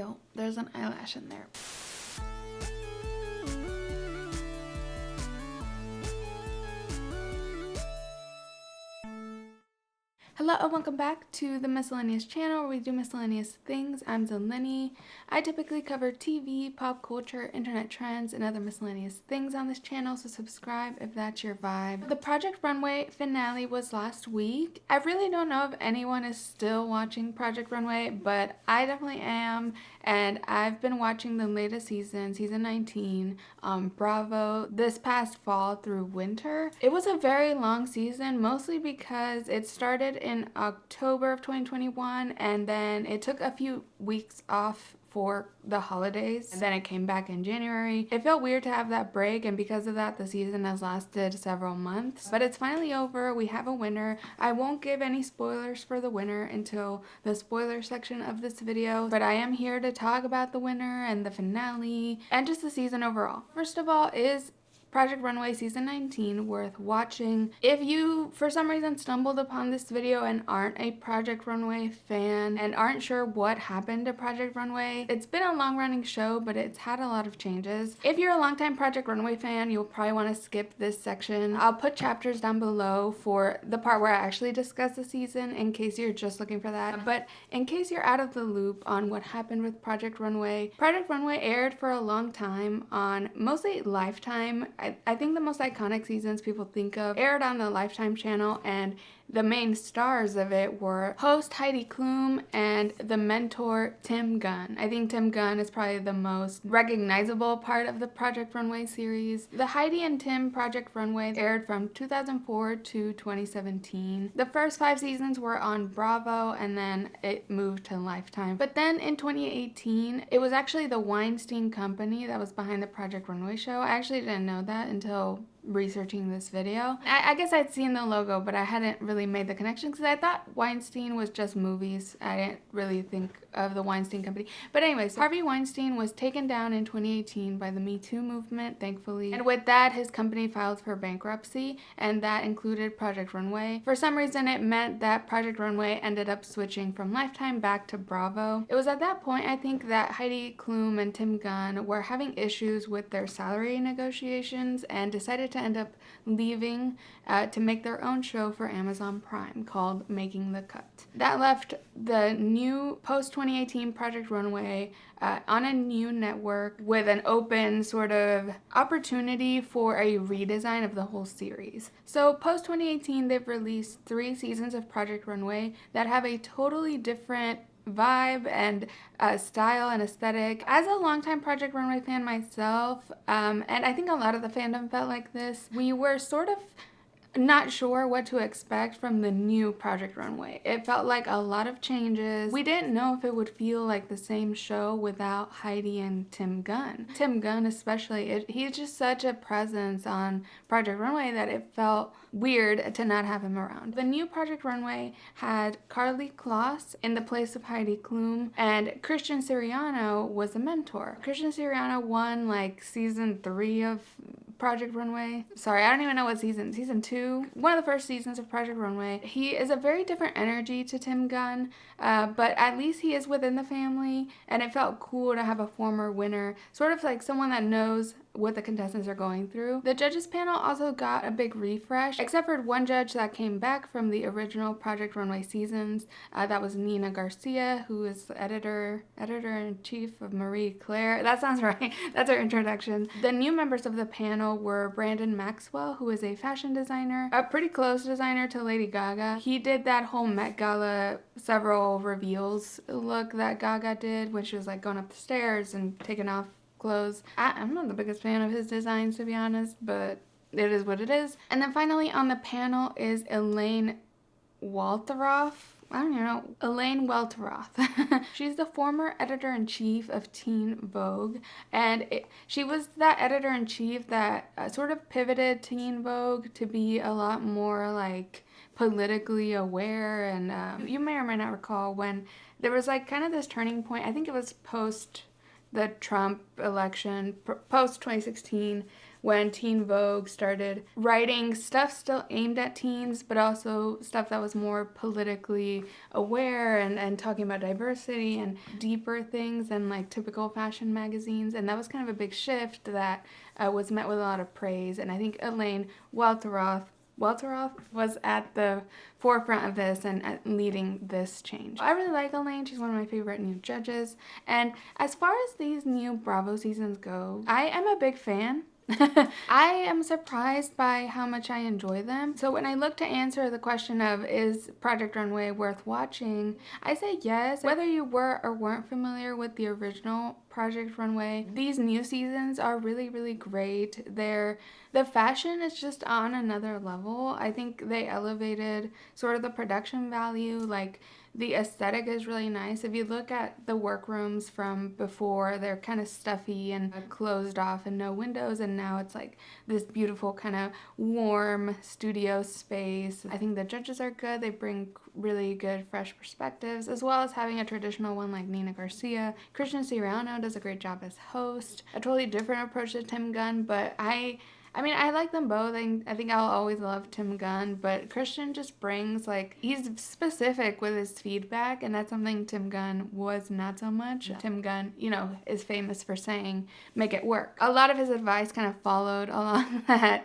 Ew, there's an eyelash in there. Hello and welcome back to the Miscellaneous channel where we do miscellaneous things. I'm Zeleny. I typically cover TV, pop culture, internet trends, and other miscellaneous things on this channel, so subscribe if that's your vibe. The Project Runway finale was last week. I really don't know if anyone is still watching Project Runway, but I definitely am, and I've been watching the latest season, season 19, on Bravo this past fall through winter. It was a very long season, mostly because it started in October of 2021 and then it took a few weeks off for the holidays and then it came back in January. It felt weird to have that break, and because of that the season has lasted several months, but it's finally over. We have a winner. I won't give any spoilers for the winner until the spoiler section of this video, but I am here to talk about the winner and the finale and just the season overall. First of all, is Project Runway Season 19 worth watching? If you, for some reason, stumbled upon this video and aren't a Project Runway fan and aren't sure what happened to Project Runway, it's been a long-running show, but it's had a lot of changes. If you're a longtime Project Runway fan, you'll probably want to skip this section. I'll put chapters down below for the part where I actually discuss the season in case you're just looking for that. But in case you're out of the loop on what happened with Project Runway aired for a long time on mostly Lifetime. I think the most iconic seasons people think of aired on the Lifetime channel, and the main stars of it were host Heidi Klum and the mentor Tim Gunn. I think Tim Gunn is probably the most recognizable part of the Project Runway series. The Heidi and Tim Project Runway aired from 2004 to 2017. The first 5 seasons were on Bravo and then it moved to Lifetime. But then in 2018, it was actually the Weinstein Company that was behind the Project Runway show. I actually didn't know that until researching this video. I guess I'd seen the logo, but I hadn't really made the connection because I thought Weinstein was just movies. I didn't really think of the Weinstein Company. But anyways, Harvey Weinstein was taken down in 2018 by the Me Too movement, thankfully. And with that, his company filed for bankruptcy, and that included Project Runway. For some reason, it meant that Project Runway ended up switching from Lifetime back to Bravo. It was at that point, I think, that Heidi Klum and Tim Gunn were having issues with their salary negotiations and decided to end up leaving to make their own show for Amazon Prime called Making the Cut. That left the new post-2018 Project Runway on a new network with an open sort of opportunity for a redesign of the whole series. So post-2018, they've released 3 seasons of Project Runway that have a totally different vibe and style and aesthetic. As a longtime Project Runway fan myself, and I think a lot of the fandom felt like this, we were sort of not sure what to expect from the new Project Runway. It felt like a lot of changes. We didn't know if it would feel like the same show without Heidi and Tim Gunn. Tim Gunn especially, he's just such a presence on Project Runway that it felt weird to not have him around. The new Project Runway had Carly Kloss in the place of Heidi Klum, and Christian Siriano was a mentor. Christian Siriano won like season 3 of Project Runway. Sorry, I don't even know what season 2. One of the first seasons of Project Runway. He is a very different energy to Tim Gunn, but at least he is within the family, and it felt cool to have a former winner, sort of like someone that knows what the contestants are going through. The judges panel also got a big refresh, except for one judge that came back from the original Project Runway seasons. That was Nina Garcia, who is the editor-in-chief of Marie Claire. That sounds right. That's her introduction. The new members of the panel were Brandon Maxwell, who is a fashion designer, a pretty close designer to Lady Gaga. He did that whole Met Gala several reveals look that Gaga did when she was like going up the stairs and taking off clothes. I'm not the biggest fan of his designs, to be honest, but it is what it is. And then finally on the panel is Elaine Walteroth. I don't even know. Elaine Welteroth. She's the former editor-in-chief of Teen Vogue, and she was that editor-in-chief that sort of pivoted Teen Vogue to be a lot more like politically aware, and you may or may not recall when there was like kind of this turning point. I think it was post the Trump election, post 2016, when Teen Vogue started writing stuff still aimed at teens, but also stuff that was more politically aware and talking about diversity and deeper things than like typical fashion magazines. And that was kind of a big shift that was met with a lot of praise. And I think Elaine Welteroth was at the forefront of this and leading this change. I really like Elaine. She's one of my favorite new judges. And as far as these new Bravo seasons go, I am a big fan. I am surprised by how much I enjoy them. So when I look to answer the question of is Project Runway worth watching, I say yes. Whether you were or weren't familiar with the original Project Runway, these new seasons are really, really great. The fashion is just on another level. I think they elevated sort of the production value, like the aesthetic is really nice. If you look at the workrooms from before, they're kind of stuffy and closed off and no windows, and now it's like this beautiful kind of warm studio space. I think the judges are good. They bring really good fresh perspectives, as well as having a traditional one like Nina Garcia. Christian Siriano does a great job as host. A totally different approach to Tim Gunn, but I mean, I like them both. I think I'll always love Tim Gunn, but Christian just brings, like, he's specific with his feedback, and that's something Tim Gunn was not so much. Tim Gunn, is famous for saying, make it work. A lot of his advice kind of followed along that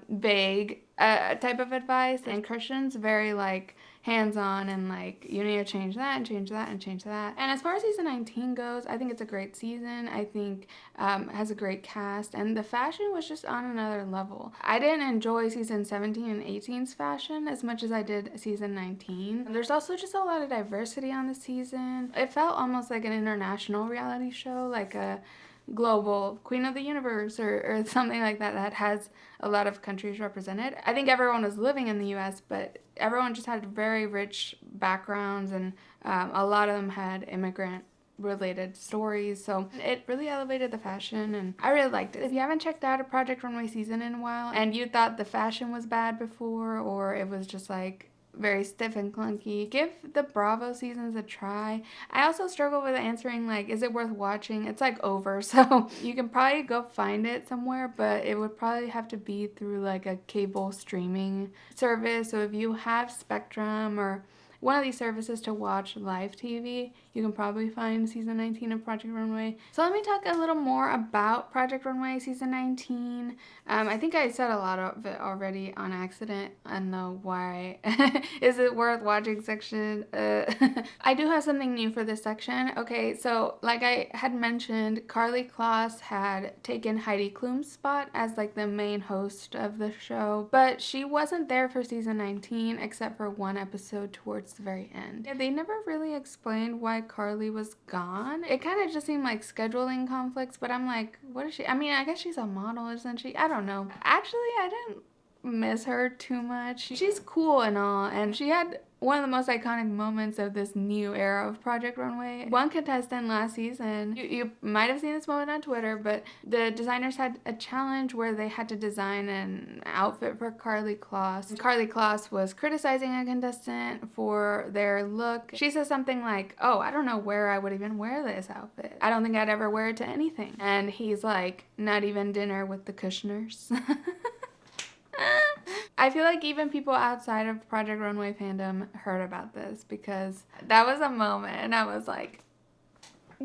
vague type of advice, and Christian's very, like, hands-on and like you need to change that and change that and change that. And as far as season 19 goes, I think it's a great season. I think has a great cast, and the fashion was just on another level. I didn't enjoy season 17 and 18's fashion as much as I did season 19. There's also just a lot of diversity on the season. It felt almost like an international reality show, like a global Queen of the Universe or something like that has a lot of countries represented. I think everyone was living in the US, but everyone just had very rich backgrounds, and a lot of them had immigrant related stories, so it really elevated the fashion and I really liked it. If you haven't checked out a Project Runway season in a while and you thought the fashion was bad before or it was just like very stiff and clunky, give the Bravo seasons a try. I also struggle with answering like, is it worth watching? It's like over, so you can probably go find it somewhere, but it would probably have to be through like a cable streaming service. So if you have Spectrum or one of these services to watch live TV, you can probably find season 19 of Project Runway. So let me talk a little more about Project Runway season 19. I think I said a lot of it already on accident in the why is it worth watching section. I do have something new for this section. Okay, so like I had mentioned, Carly Kloss had taken Heidi Klum's spot as like the main host of the show, but she wasn't there for season 19 except for one episode towards the very end. Yeah, they never really explained why Carly was gone. It kind of just seemed like scheduling conflicts, but I'm like, what is she? I mean, I guess she's a model, isn't she? I don't know. Actually, I didn't miss her too much. She's cool and all, and she had one of the most iconic moments of this new era of Project Runway. One contestant last season, you might have seen this moment on Twitter, but the designers had a challenge where they had to design an outfit for Carly Kloss. And Carly Kloss was criticizing a contestant for their look. She says something like, oh, I don't know where I would even wear this outfit. I don't think I'd ever wear it to anything. And he's like, not even dinner with the Kushners. I feel like even people outside of Project Runway fandom heard about this because that was a moment and I was like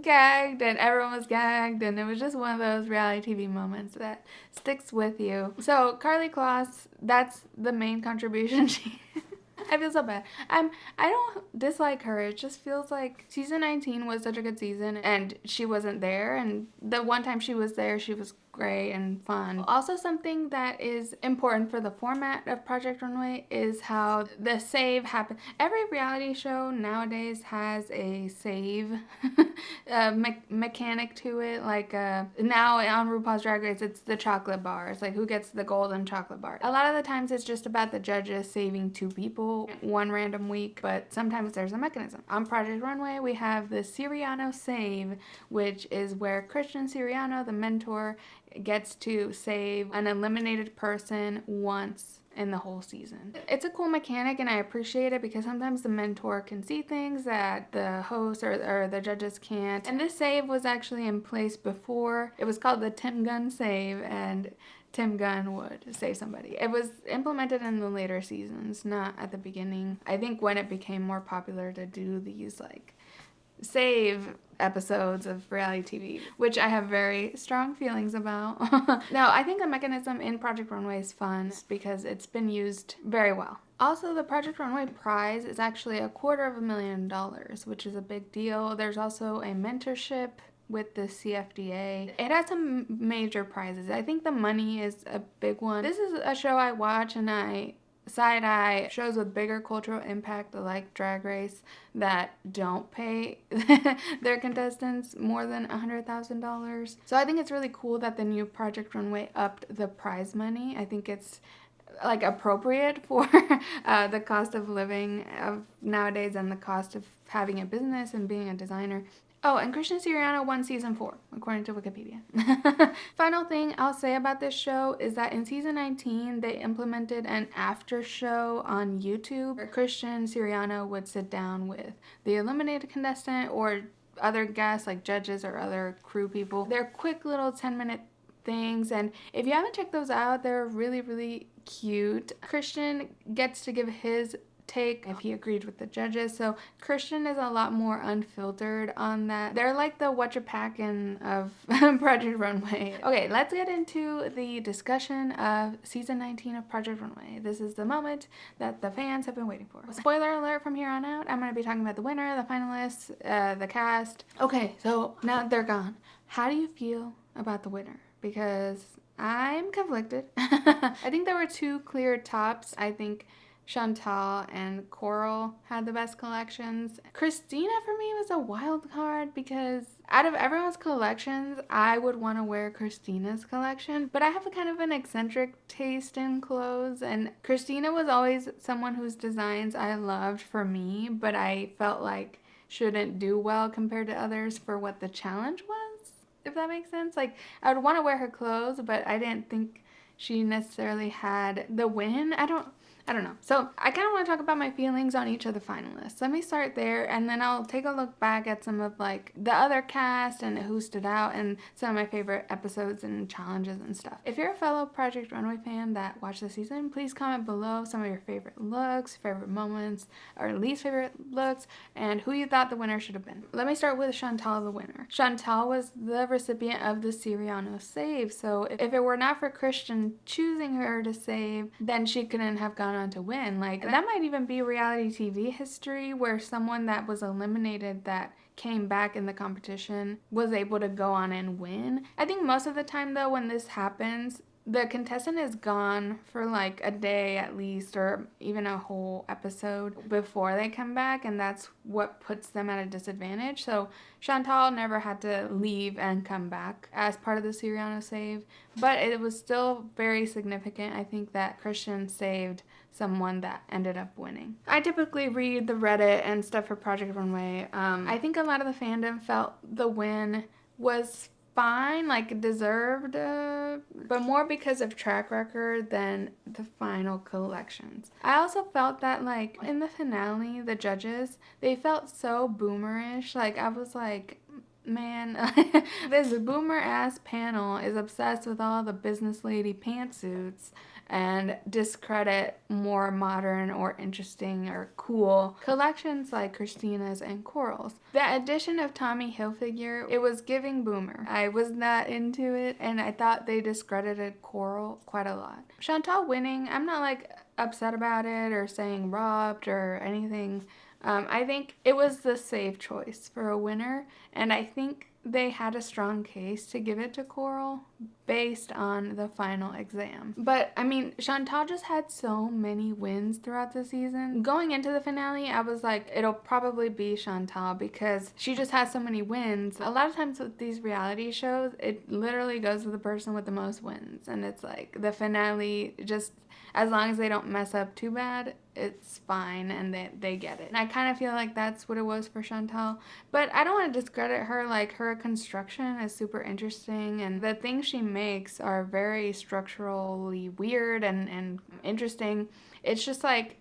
gagged and everyone was gagged, and it was just one of those reality TV moments that sticks with you. So Carly Kloss, that's the main contribution she I feel so bad. I don't dislike her. It just feels like season 19 was such a good season and she wasn't there, and the one time she was there, she was great and fun. Also, something that is important for the format of Project Runway is how the save happens. Every reality show nowadays has a save mechanic to it. Like now on RuPaul's Drag Race, it's the chocolate bar. It's like who gets the golden chocolate bar. A lot of the times it's just about the judges saving two people one random week, but sometimes there's a mechanism. On Project Runway, we have the Siriano save, which is where Christian Siriano, the mentor, gets to save an eliminated person once in the whole season. It's a cool mechanic and I appreciate it because sometimes the mentor can see things that the host or the judges can't. And this save was actually in place before. It was called the Tim Gunn save, and Tim Gunn would save somebody. It was implemented in the later seasons, not at the beginning. I think when it became more popular to do these like save episodes of reality TV, which I have very strong feelings about. No, I think the mechanism in Project Runway is fun because it's been used very well. Also, the Project Runway prize is actually $250,000, which is a big deal. There's also a mentorship with the CFDA. It has some major prizes. I think the money is a big one. This is a show I watch and I side-eye shows with bigger cultural impact like Drag Race that don't pay their contestants more than $100,000. So I think it's really cool that the new Project Runway upped the prize money. I think it's like appropriate for the cost of living of nowadays and the cost of having a business and being a designer. Oh, and Christian Siriano won season 4, according to Wikipedia. Final thing I'll say about this show is that in season 19, they implemented an after show on YouTube where Christian Siriano would sit down with the eliminated contestant or other guests like judges or other crew people. They're quick little 10-minute things, and if you haven't checked those out, they're really, really cute. Christian gets to give his take if he agreed with the judges, so Christian is a lot more unfiltered on that. They're like the what you packin' of Project Runway. Okay, let's get into the discussion of season 19 of Project Runway. This is the moment that the fans have been waiting for. Spoiler alert, from here on out, I'm going to be talking about the winner, the finalists, the cast. Okay, so now that they're gone, how do you feel about the winner? Because I'm conflicted. I think there were 2 clear tops. I think Chantal and Coral had the best collections. Christina for me was a wild card because out of everyone's collections, I would want to wear Christina's collection, but I have a kind of an eccentric taste in clothes, and Christina was always someone whose designs I loved for me, but I felt like shouldn't do well compared to others for what the challenge was, if that makes sense. Like, I would want to wear her clothes, but I didn't think she necessarily had the win. I don't know. So I kind of want to talk about my feelings on each of the finalists. Let me start there, and then I'll take a look back at some of like the other cast and who stood out and some of my favorite episodes and challenges and stuff. If you're a fellow Project Runway fan that watched the season, please comment below some of your favorite looks, favorite moments, or least favorite looks, and who you thought the winner should have been. Let me start with Chantal, the winner. Chantal was the recipient of the Siriano save, so if it were not for Christian choosing her to save, then she couldn't have gone on to win. Like, that might even be reality TV history where someone that was eliminated that came back in the competition was able to go on and win. I think most of the time though, when this happens, the contestant is gone for like a day at least, or even a whole episode before they come back, and that's what puts them at a disadvantage. So Chantal never had to leave and come back as part of the Siriano save, but it was still very significant. I think that Christian saved someone that ended up winning. I typically read the Reddit and stuff for Project Runway. I think a lot of the fandom felt the win was fine, like deserved, but more because of track record than the final collections. I also felt that like in the finale, the judges, they felt so boomerish. Like I was like, man, this boomer ass panel is obsessed with all the business lady pantsuits and discredit more modern or interesting or cool collections like Christina's and Coral's. The addition of Tommy Hilfiger, it was giving boomer. I was not into it, and I thought they discredited Coral quite a lot. Chantal winning, I'm not like upset about it or saying robbed or anything. I think it was the safe choice for a winner, and I think they had a strong case to give it to Coral based on the final exam. But I mean, Chantal just had so many wins throughout the season. Going into the finale, I was like, it'll probably be Chantal because she just has so many wins. A lot of times with these reality shows, it literally goes to the person with the most wins, and it's like the finale, just as long as they don't mess up too bad, it's fine and they get it. And I kind of feel like that's what it was for Chantal. But I don't want to discredit her. Like, her construction is super interesting, and the things she makes are very structurally weird and interesting. It's just like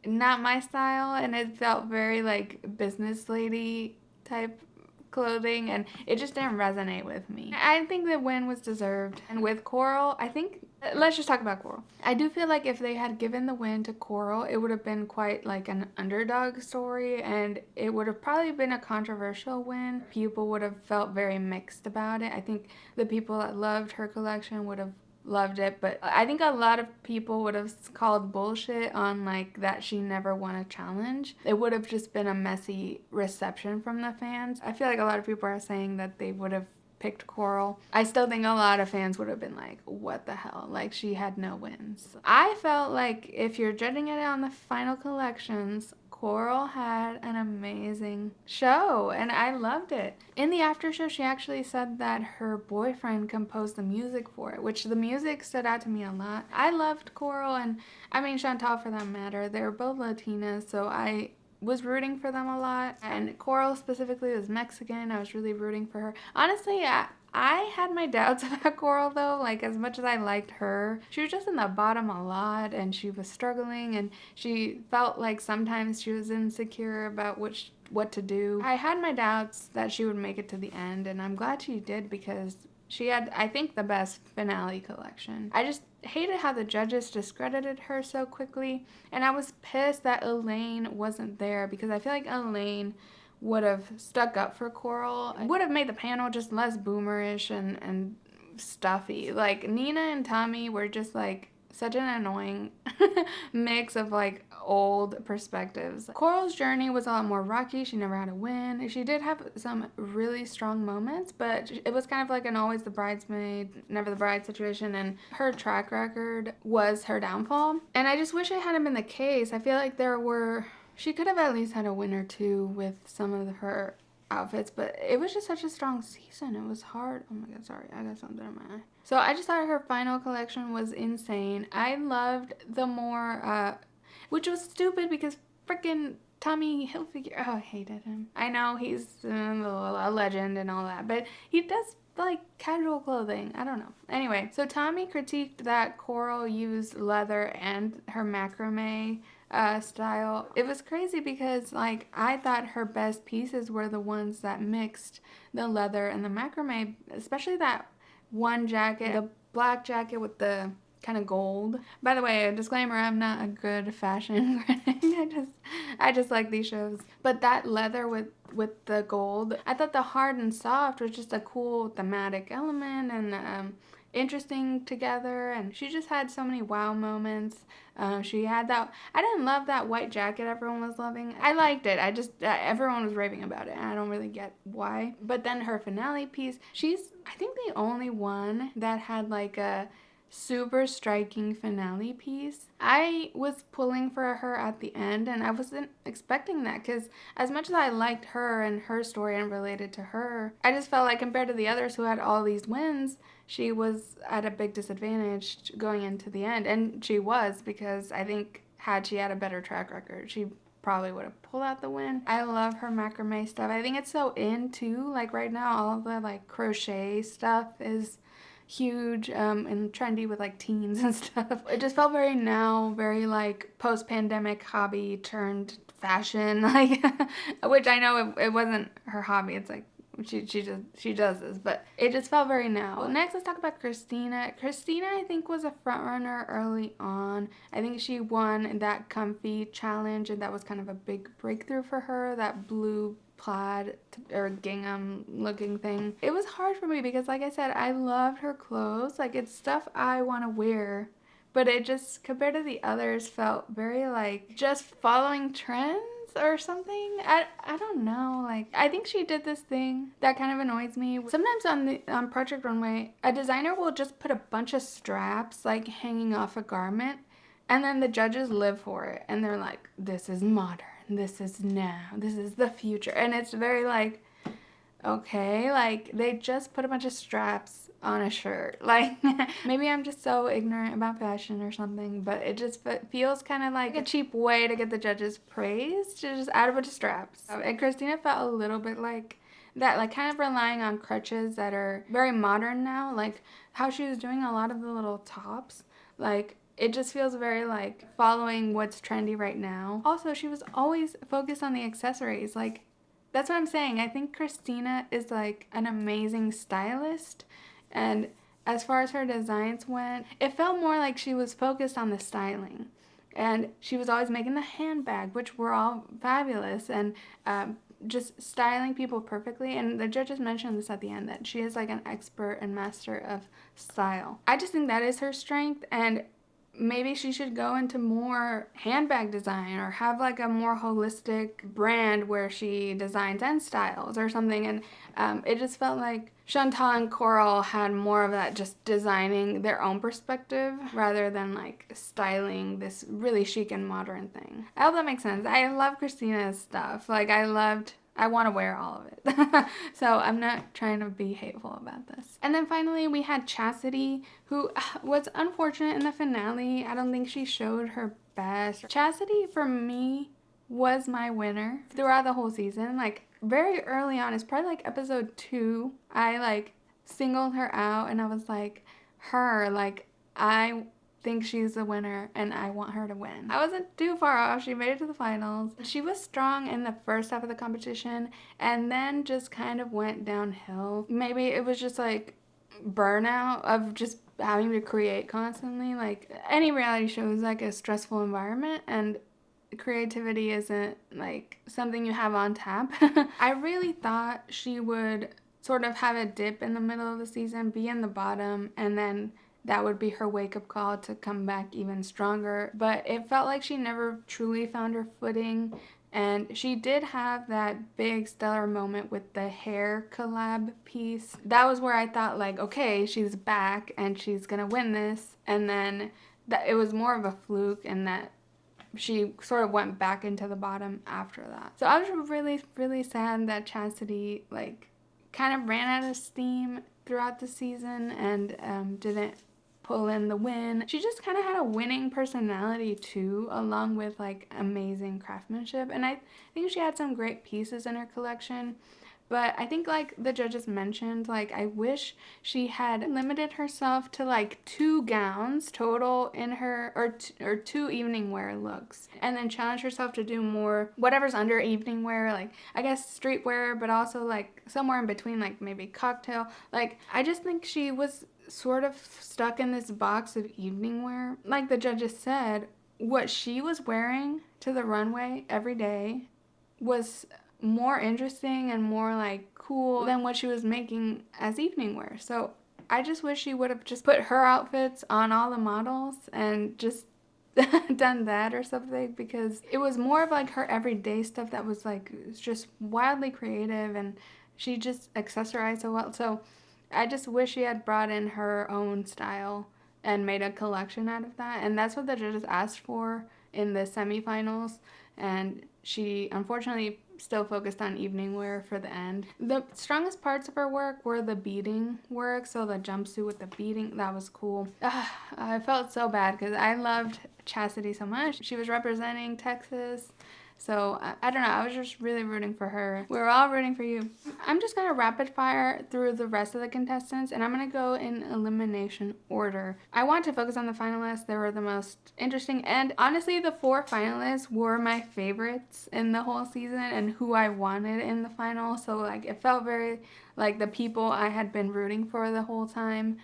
not my style, and it felt very like business lady type clothing, and it just didn't resonate with me. I think the win was deserved. And with Coral, I think, let's just talk about Coral. I do feel like if they had given the win to Coral, it would have been quite like an underdog story, and it would have probably been a controversial win. People would have felt very mixed about it. I think the people that loved her collection would have loved it, but I think a lot of people would have called bullshit on like that she never won a challenge. It would have just been a messy reception from the fans. I feel like a lot of people are saying that they would have picked Coral. I still think a lot of fans would have been like, what the hell? Like, she had no wins. I felt like if you're judging it on the final collections, Coral had an amazing show, and I loved it. In the after show, she actually said that her boyfriend composed the music for it, which the music stood out to me a lot. I loved Coral, and I mean Chantal for that matter. They're both Latinas, so I was rooting for them a lot. And Coral specifically was Mexican. I was really rooting for her. Honestly, I had my doubts about Coral though. Like, as much as I liked her, she was just in the bottom a lot, and she was struggling, and she felt like sometimes she was insecure about what to do. I had my doubts that she would make it to the end, and I'm glad she did, because she had, I think, the best finale collection. I just hated how the judges discredited her so quickly, and I was pissed that Elaine wasn't there, because I feel like Elaine would have stuck up for Coral. It would have made the panel just less boomerish and stuffy. Like, Nina and Tommy were just like such an annoying mix of like old perspectives. Coral's journey was a lot more rocky. She never had a win. She did have some really strong moments, but it was kind of like an always the bridesmaid, never the bride situation, and her track record was her downfall. And I just wish it hadn't been the case. I feel like she could have at least had a win or two with some of her outfits, but it was just such a strong season. It was hard. Oh my god, sorry, I got something in my eye. So I just thought her final collection was insane. I loved the more, which was stupid because freaking Tommy Hilfiger, oh, I hated him. I know he's a legend and all that, but he does like casual clothing. I don't know. Anyway, so Tommy critiqued that Coral used leather and her macrame style. It was crazy because like I thought her best pieces were the ones that mixed the leather and the macrame, especially that one jacket, the black jacket with the kind of gold. By the way, a disclaimer, I'm not a good fashion critic. I just like these shows. But that leather with the gold, I thought the hard and soft was just a cool thematic element, and interesting together, and she just had so many wow moments. She had that, I didn't love that white jacket everyone was loving. I liked it. I just, everyone was raving about it, and I don't really get why. But then her finale piece, she's, I think, the only one that had like a super striking finale piece. I was pulling for her at the end, and I wasn't expecting that, because as much as I liked her and her story and related to her, I just felt like compared to the others who had all these wins, she was at a big disadvantage going into the end. And she was, because I think had she had a better track record, she probably would have pulled out the win. I love her macrame stuff. I think it's so in too. Like right now, all the like crochet stuff is huge and trendy with like teens and stuff. It just felt very very like post-pandemic hobby turned fashion, like which I know it wasn't her hobby. It's like she does this, but it just felt very now. Well, next, let's talk about Christina. Christina, I think, was a front runner early on. I think she won that comfy challenge, and that was kind of a big breakthrough for her. That blue plaid or gingham looking thing. It was hard for me because, like I said, I loved her clothes. Like, it's stuff I want to wear, but it just, compared to the others, felt very like just following trends or something. I don't know. Like, I think she did this thing that kind of annoys me. Sometimes on Project Runway, a designer will just put a bunch of straps like hanging off a garment, and then the judges live for it, and they're like, this is modern, this is now, this is the future. And it's very like, okay, like they just put a bunch of straps on a shirt. Like, maybe I'm just so ignorant about fashion or something, but it just feels kind of like a cheap way to get the judges' praise, to just add a bunch of straps. And Christina felt a little bit like that, like kind of relying on crutches that are very modern now, like how she was doing a lot of the little tops. Like, it just feels very like following what's trendy right now. Also, she was always focused on the accessories. Like, that's what I'm saying. I think Christina is like an amazing stylist. And as far as her designs went, it felt more like she was focused on the styling. And she was always making the handbag, which were all fabulous, and just styling people perfectly. And the judges mentioned this at the end, that she is like an expert and master of style. I just think that is her strength, and maybe she should go into more handbag design or have like a more holistic brand where she designs and styles or something. And it just felt like Chantal and Coral had more of that, just designing their own perspective rather than like styling this really chic and modern thing. I hope that makes sense. I love Christina's stuff. Like, I want to wear all of it. So I'm not trying to be hateful about this. And then finally we had Chastity, who was unfortunate in the finale. I don't think she showed her best. Chastity, for me, was my winner throughout the whole season. Like, very early on, it's probably like episode 2, I like singled her out and I was like, I think she's the winner and I want her to win. I wasn't too far off. She made it to the finals. She was strong in the first half of the competition and then just kind of went downhill. Maybe it was just like burnout of just having to create constantly. Like, any reality show is like a stressful environment, and creativity isn't like something you have on tap. I really thought she would sort of have a dip in the middle of the season, be in the bottom, and then that would be her wake-up call to come back even stronger. But it felt like she never truly found her footing. And she did have that big stellar moment with the hair collab piece. That was where I thought, like, okay, she's back and she's gonna win this. And then it was more of a fluke, and that she sort of went back into the bottom after that. So I was really, really sad that Chastity, like, kind of ran out of steam throughout the season and didn't pull in the win. She just kind of had a winning personality too, along with like amazing craftsmanship. And I think she had some great pieces in her collection. But I think, like the judges mentioned, like, I wish she had limited herself to like 2 gowns total in her, or 2 evening wear looks, and then challenge herself to do more whatever's under evening wear, like I guess streetwear, but also like somewhere in between, like maybe cocktail. Like, I just think she was sort of stuck in this box of evening wear. Like the judges said, what she was wearing to the runway every day was more interesting and more like cool than what she was making as evening wear. So I just wish she would have just put her outfits on all the models and just done that or something, because it was more of like her everyday stuff that was like just wildly creative, and she just accessorized so well. So I just wish she had brought in her own style and made a collection out of that. And that's what the judges asked for in the semifinals. And she unfortunately still focused on evening wear for the end. The strongest parts of her work were the beading work. So the jumpsuit with the beading, that was cool. I felt so bad because I loved Chastity so much. She was representing Texas. So I don't know, I was just really rooting for her. We were all rooting for you. I'm just gonna rapid fire through the rest of the contestants, and I'm gonna go in elimination order. I want to focus on the finalists. They were the most interesting, and honestly the 4 finalists were my favorites in the whole season and who I wanted in the final. So like, it felt very like the people I had been rooting for the whole time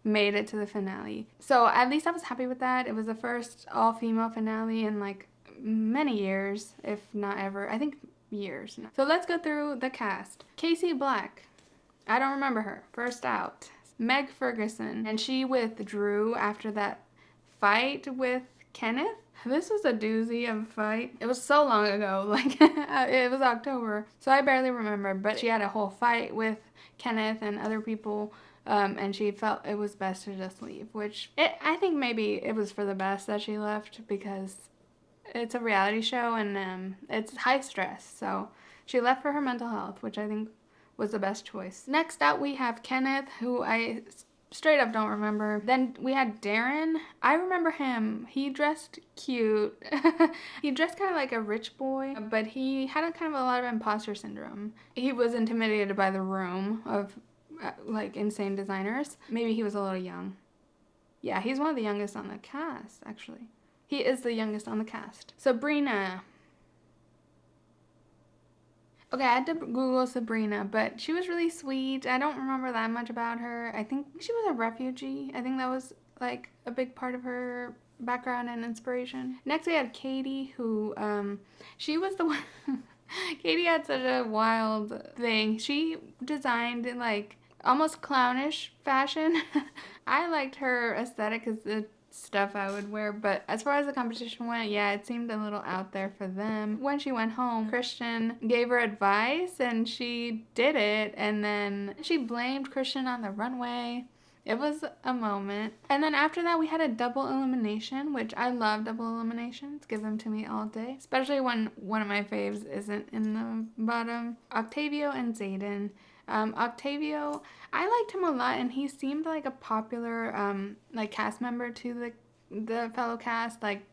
made it to the finale. So at least I was happy with that. It was the first all-female finale in like many years, if not ever. I think years. So let's go through the cast. Casey Black, I don't remember her. First out. Meg Ferguson, and she withdrew after that fight with Kenneth. This was a doozy of a fight. It was so long ago, like it was October, so I barely remember, but she had a whole fight with Kenneth and other people, and she felt it was best to just leave, which I think maybe it was for the best that she left, because it's a reality show and it's high stress. So she left for her mental health, which I think was the best choice. Next out we have Kenneth, who I straight up don't remember. Then we had Darren. I remember him. He dressed cute. He dressed kind of like a rich boy, but he had a kind of a lot of imposter syndrome. He was intimidated by the room of like insane designers. Maybe he was a little young. Yeah, he's one of the youngest on the cast, actually. He is the youngest on the cast. Sabrina. Okay, I had to Google Sabrina, but she was really sweet. I don't remember that much about her. I think she was a refugee. I think that was like a big part of her background and inspiration. Next we had Katie, who she was the one Katie had such a wild thing. She designed in like almost clownish fashion. I liked her aesthetic because the stuff I would wear, but as far as the competition went, yeah, it seemed a little out there for them. When she went home, Christian gave her advice and she did it, and then she blamed Christian on the runway. It was a moment. And then after that, we had a double elimination, which I love double eliminations. Give them to me all day, especially when one of my faves isn't in the bottom. Octavio and Zayden. Octavio, I liked him a lot, and he seemed like a popular like cast member to the fellow cast. Like,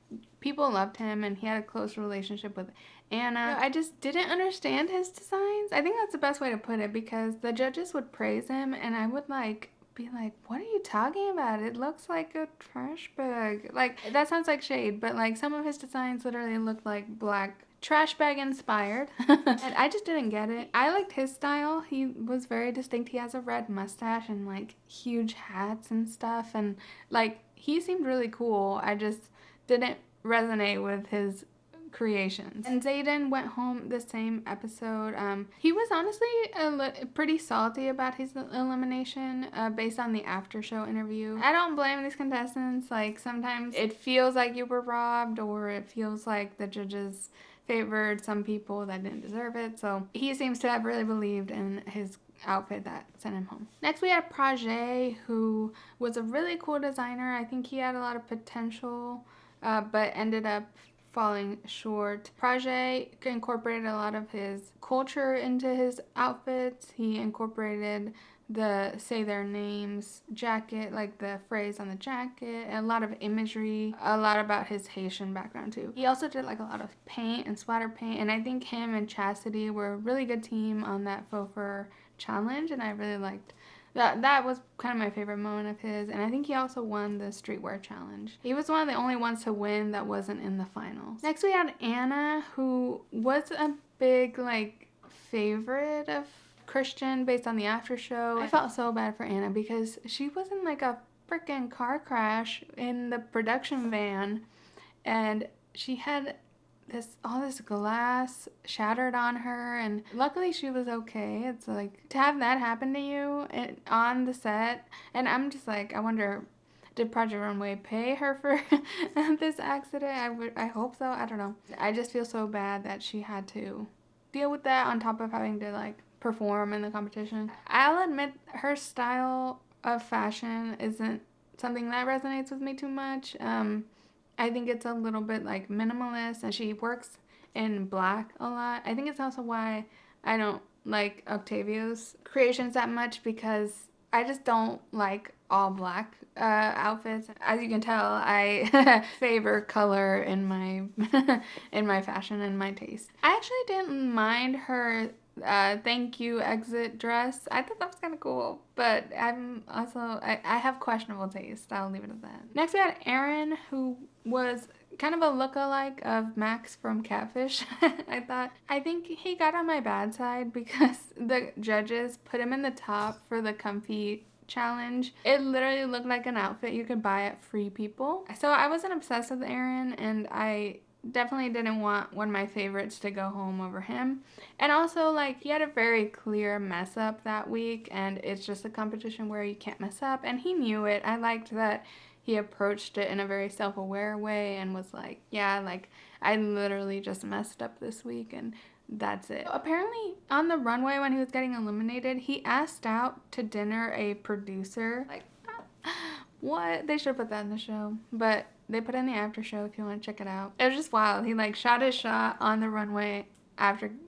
people loved him, and he had a close relationship with Anna. I just didn't understand his designs. I think that's the best way to put it, because the judges would praise him, and I would like be like, what are you talking about? It looks like a trash bag. Like, that sounds like shade, but like some of his designs literally looked like black trash bag inspired. And I just didn't get it. I liked his style. He was very distinct. He has a red mustache and like huge hats and stuff, and like he seemed really cool. I just didn't resonate with his creations. And Zayden went home the same episode. He was honestly pretty salty about his elimination based on the after show interview. I don't blame these contestants. Like, sometimes it feels like you were robbed, or it feels like the judges favored some people that didn't deserve it. So he seems to have really believed in his outfit that sent him home. Next we had Project, who was a really cool designer. I think he had a lot of potential, but ended up falling short. Project incorporated a lot of his culture into his outfits. He incorporated the say their names jacket, like the phrase on the jacket, and a lot of imagery, a lot about his Haitian background too. He also did like a lot of paint and splatter paint, and I think him and Chastity were a really good team on that faux fur challenge, and I really liked that was kind of my favorite moment of his. And I think he also won the streetwear challenge. He was one of the only ones to win that wasn't in the finals. Next we had Anna, who was a big like favorite of Christian based on the after show. I felt so bad for Anna because she was in like a freaking car crash in the production van, and she had all this glass shattered on her, and luckily she was okay. It's like, to have that happen to you on the set, and I'm just like, I wonder, did Project Runway pay her for this accident? I hope so. I don't know. I just feel so bad that she had to deal with that on top of having to like perform in the competition. I'll admit her style of fashion isn't something that resonates with me too much. I think it's a little bit like minimalist, and she works in black a lot. I think it's also why I don't like Octavio's creations that much, because I just don't like all black outfits. As you can tell, I favor color in my in my fashion and my taste. I actually didn't mind her thank you exit dress. I thought that was kind of cool, but I have questionable taste. I'll leave it at that. Next we had Aaron, who was kind of a look-alike of Max from Catfish. I think he got on my bad side because the judges put him in the top for the comfy challenge. It literally looked like an outfit you could buy at Free People. So I wasn't obsessed with Aaron, and I definitely didn't want one of my favorites to go home over him. And also, like, he had a very clear mess up that week, and it's just a competition where you can't mess up, and he knew it. I liked that he approached it in a very self-aware way and was like, yeah, like, I literally just messed up this week, and that's it. Apparently, on the runway when he was getting eliminated, he asked out to dinner a producer. Like, what? They should put that in the show. But they put it in the after show if you want to check it out. It was just wild. He like shot his shot on the runway.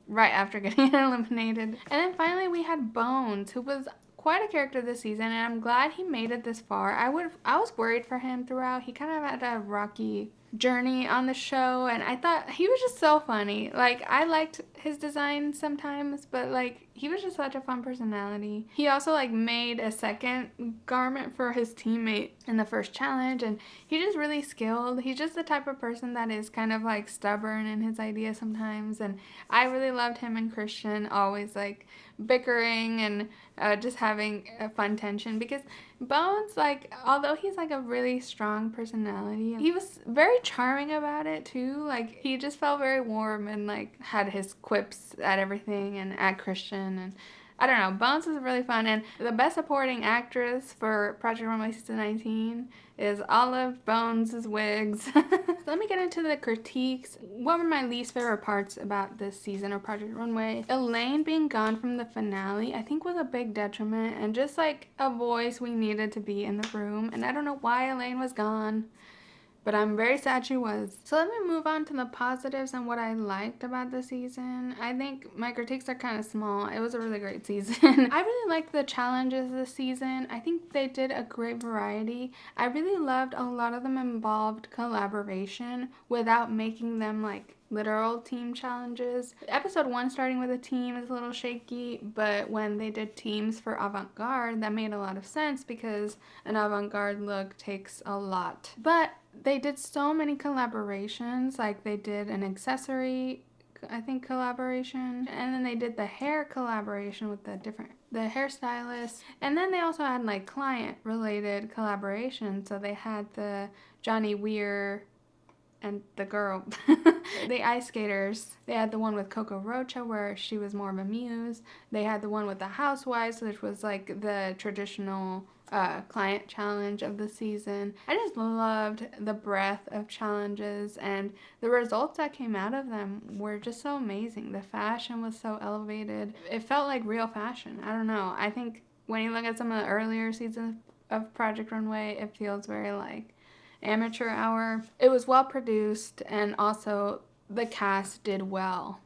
right after getting eliminated. And then finally we had Bones, who was quite a character this season, and I'm glad he made it this far. I was worried for him throughout. He kind of had a rocky journey on the show, and I thought he was just so funny. Like, I liked his design sometimes, but like, he was just such a fun personality. He also like made a second garment for his teammate in the first challenge, and he's just really skilled. He's just the type of person that is kind of like stubborn in his ideas sometimes, and I really loved him and Christian always like bickering and just having a fun tension, because Bones, like, although he's like a really strong personality, he was very charming about it too. Like, he just felt very warm and like had his quips at everything and at Christian, and I don't know, Bones was really fun. And the best supporting actress for Project Runway season 19 is Olive Bones' wigs. So let me get into the critiques. What were my least favorite parts about this season of Project Runway? Elaine being gone from the finale, I think, was a big detriment, and just like a voice we needed to be in the room. And I don't know why Elaine was gone, but I'm very sad she was. So let me move on to the positives and what I liked about the season. I think my critiques are kind of small. It was a really great season. I really liked the challenges this season. I think they did a great variety. I really loved a lot of them involved collaboration without making them like literal team challenges. Episode 1 starting with a team is a little shaky, but when they did teams for avant-garde, that made a lot of sense because an avant-garde look takes a lot. But they did so many collaborations, like they did an accessory, I think, collaboration, and then they did the hair collaboration with the hairstylist, and then they also had like client related collaboration. So they had the Johnny Weir and the girl, the ice skaters. They had the one with Coco Rocha where she was more of a muse. They had the one with the housewives, which was like the traditional client challenge of the season. I just loved the breadth of challenges, and the results that came out of them were just so amazing. The fashion was so elevated. It felt like real fashion. I don't know. I think when you look at some of the earlier seasons of Project Runway, it feels very like amateur hour. It was well produced, and also the cast did well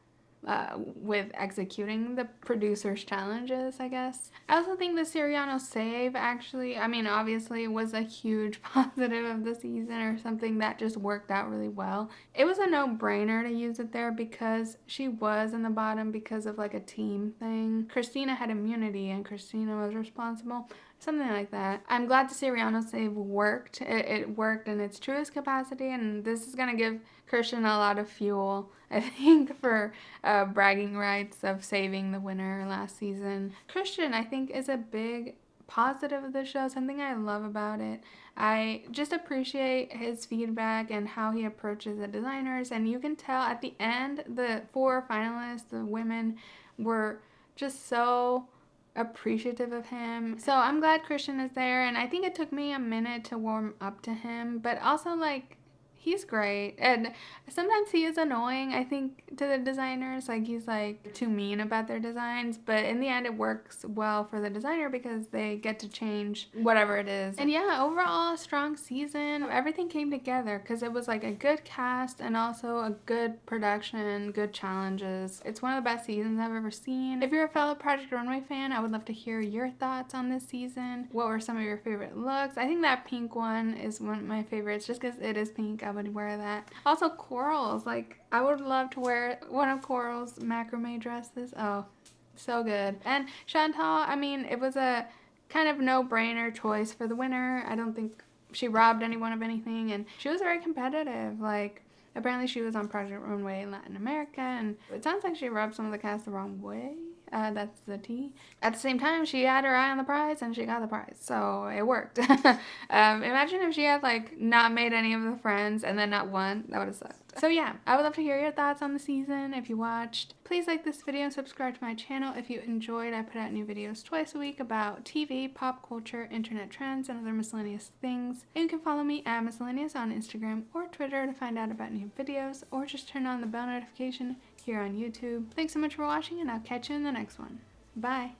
with executing the producers' challenges, I guess. I also think the Siriano save actually, I mean, obviously was a huge positive of the season, or something that just worked out really well. It was a no-brainer to use it there because she was in the bottom because of like a team thing. Christina had immunity and Christina was responsible. Something like that. I'm glad the Siriano save worked. It worked in its truest capacity, and this is going to give Christian a lot of fuel, I think, for bragging rights of saving the winner last season. Christian, I think, is a big positive of the show, something I love about it. I just appreciate his feedback and how he approaches the designers, and you can tell at the end, the 4 finalists, the women, were just so appreciative of him. So I'm glad Christian is there, and I think it took me a minute to warm up to him, but also like he's great. And sometimes he is annoying, I think, to the designers. Like, he's like too mean about their designs, but in the end it works well for the designer because they get to change whatever it is. And yeah, overall a strong season. Everything came together because it was like a good cast and also a good production, good challenges. It's one of the best seasons I've ever seen. If you're a fellow Project Runway fan, I would love to hear your thoughts on this season. What were some of your favorite looks? I think that pink one is one of my favorites just because it is pink. I would wear that. Also corals, like I would love to wear one of Coral's macrame dresses. Oh, so good. And Chantal, I mean, it was a kind of no-brainer choice for the winner. I don't think she robbed anyone of anything, and she was very competitive. Like, apparently she was on Project Runway in Latin America, and it sounds like she rubbed some of the cast the wrong way. That's the tea. At the same time, she had her eye on the prize and she got the prize, so it worked. Imagine if she had like not made any of the friends and then not won. That would have sucked. So yeah, I would love to hear your thoughts on the season if you watched. Please like this video and subscribe to my channel if you enjoyed. I put out new videos twice a week about TV, pop culture, internet trends, and other miscellaneous things. And you can follow me at Miscellaneous on Instagram or Twitter to find out about new videos, or just turn on the bell notification here on YouTube. Thanks so much for watching, and I'll catch you in the next one. Bye!